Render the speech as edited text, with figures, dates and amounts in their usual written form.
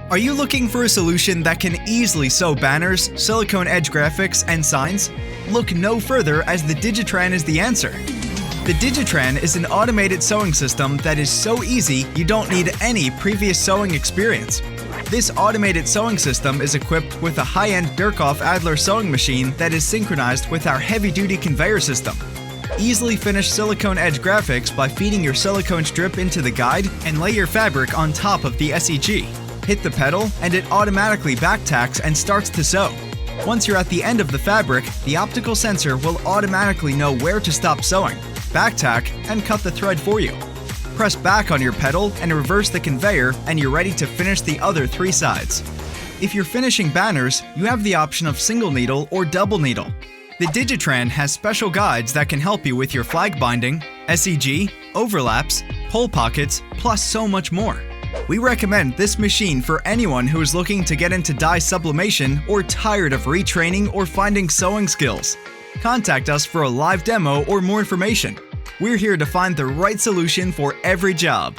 Are you looking for a solution that can easily sew banners, silicone edge graphics, and signs? Look no further, as the Digitran is the answer. The Digitran is an automated sewing system that is so easy you don't need any previous sewing experience. This automated sewing system is equipped with a high-end DURKOFF Adler sewing machine that is synchronized with our heavy-duty conveyor system. Easily finish silicone edge graphics by feeding your silicone strip into the guide and lay your fabric on top of the SEG. Hit the pedal and it automatically back tacks and starts to sew. Once you're at the end of the fabric, the optical sensor will automatically know where to stop sewing, back tack, and cut the thread for you. Press back on your pedal and reverse the conveyor, and you're ready to finish the other 3 sides. If you're finishing banners, you have the option of single needle or double needle. The Digitran has special guides that can help you with your flag binding, SEG, overlaps, pole pockets, plus so much more. We recommend this machine for anyone who is looking to get into dye sublimation or tired of retraining or finding sewing skills. Contact us for a live demo or more information. We're here to find the right solution for every job.